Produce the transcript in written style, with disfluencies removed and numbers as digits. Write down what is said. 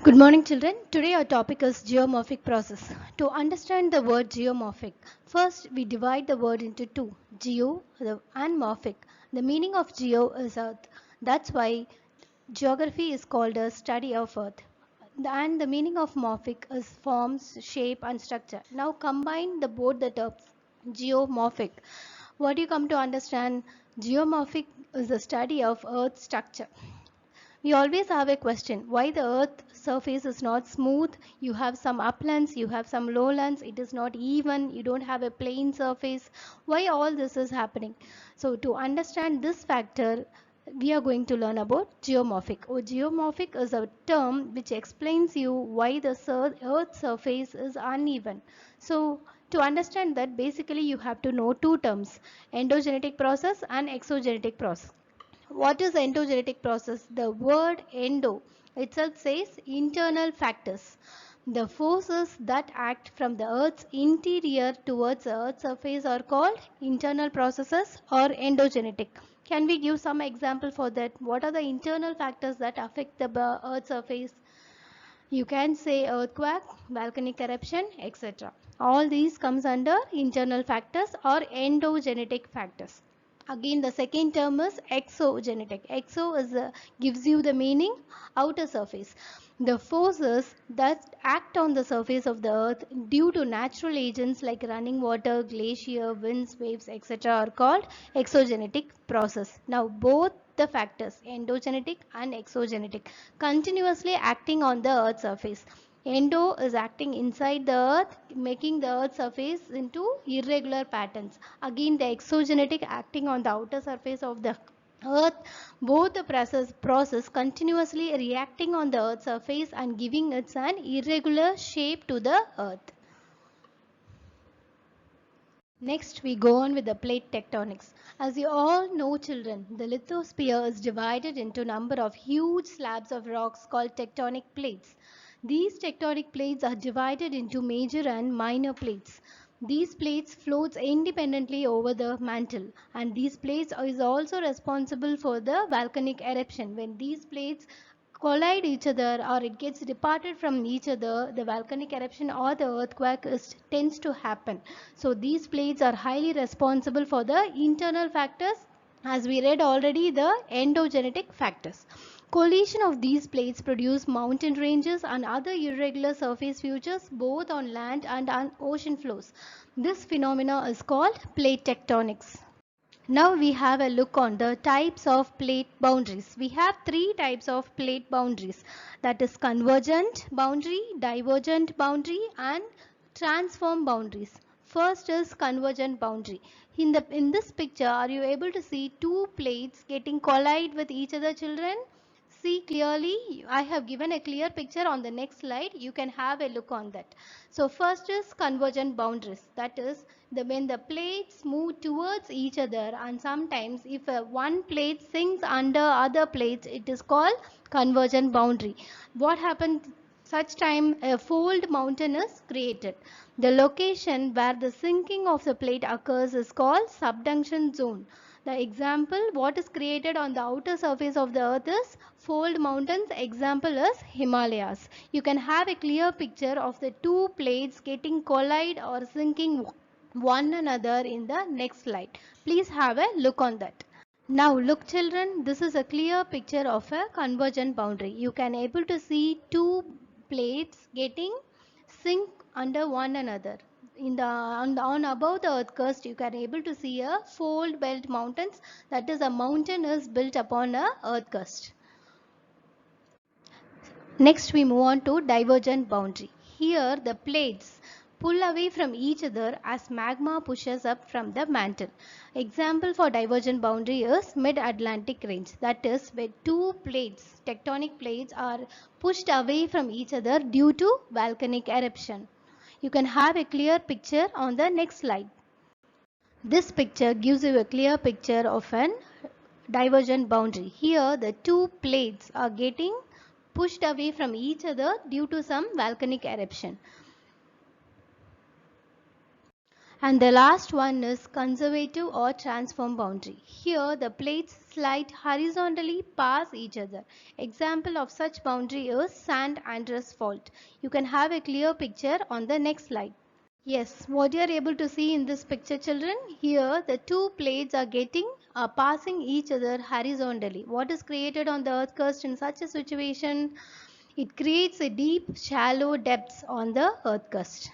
Good morning, children. Today our topic is geomorphic process. To understand the word geomorphic, first we divide the word into two, and morphic. The meaning of geo is earth. That's why geography is called a study of earth. And the meaning of morphic is forms, shape and structure. Now combine both the terms geomorphic. What do you come to understand? Geomorphic is the study of earth structure. We always have a question why the earth surface is not smooth. You have some uplands, you have some lowlands, it is not even, you don't have a plain surface. Why all this is happening? So to understand this factor, we are going to learn about geomorphic. Geomorphic is a term which explains you why the earth surface is uneven. So to understand that, basically you have to know two terms, endogenetic process and exogenetic process. What is endogenetic process? The word endo itself says internal factors. The forces that act from the Earth's interior towards the Earth's surface are called internal processes or endogenetic. Can we give some example for that? What are the internal factors that affect the Earth's surface? You can say earthquake, volcanic eruption, etc. All these comes under internal factors or endogenetic factors. Again, the second term is exogenetic. Exo gives you the meaning outer surface. The forces that act on the surface of the earth due to natural agents like running water, glacier, winds, waves, etc. are called exogenetic process. Now both the factors endogenetic and exogenetic continuously acting on the earth's surface. Endo is acting inside the earth, making the earth's surface into irregular patterns. Again, the exogenetic acting on the outer surface of the earth. Both the process continuously reacting on the earth's surface and giving it an irregular shape to the earth. Next, we go on with the plate tectonics. As you all know, children, the lithosphere is divided into a number of huge slabs of rocks called tectonic plates. These tectonic plates are divided into major and minor plates. These plates float independently over the mantle, and these plates is also responsible for the volcanic eruption. When these plates collide each other or it gets departed from each other, the volcanic eruption or the earthquake tends to happen. So these plates are highly responsible for the internal factors, as we read already, the endogenetic factors. Collision of these plates produce mountain ranges and other irregular surface features both on land and on ocean floors. This phenomena is called plate tectonics. Now we have a look on the types of plate boundaries. We have three types of plate boundaries, that is convergent boundary, divergent boundary and transform boundaries. First is convergent boundary. In this picture, are you able to see two plates getting collide with each other, children? See clearly, I have given a clear picture on the next slide. You can have a look on that. So first is convergent boundaries. That is when the plates move towards each other, and sometimes if one plate sinks under other plates, it is called convergent boundary. What happens such time? A fold mountain is created. The location where the sinking of the plate occurs is called subduction zone. The example, what is created on the outer surface of the earth is fold mountains. Example is Himalayas. You can have a clear picture of the two plates getting collide or sinking one another in the next slide. Please have a look on that. Now look, children, this is a clear picture of a convergent boundary. You can able to see two plates getting sink under one another. On above the earth crust, you can able to see a fold belt mountains. That is, a mountain is built upon a earth crust. Next we move on to divergent boundary. Here the plates pull away from each other as magma pushes up from the mantle. Example for divergent boundary is mid-Atlantic range. That is where two plates, tectonic plates, are pushed away from each other due to volcanic eruption. You can have a clear picture on the next slide. This picture gives you a clear picture of an divergent boundary. Here the two plates are getting pushed away from each other due to some volcanic eruption. And the last one is conservative or transform boundary. Here the plates slide horizontally past each other. Example of such boundary is San Andreas Fault. You can have a clear picture on the next slide. Yes, what you are able to see in this picture, children, here the two plates are passing each other horizontally. What is created on the earth crust in such a situation? It creates a deep, shallow depths on the earth crust.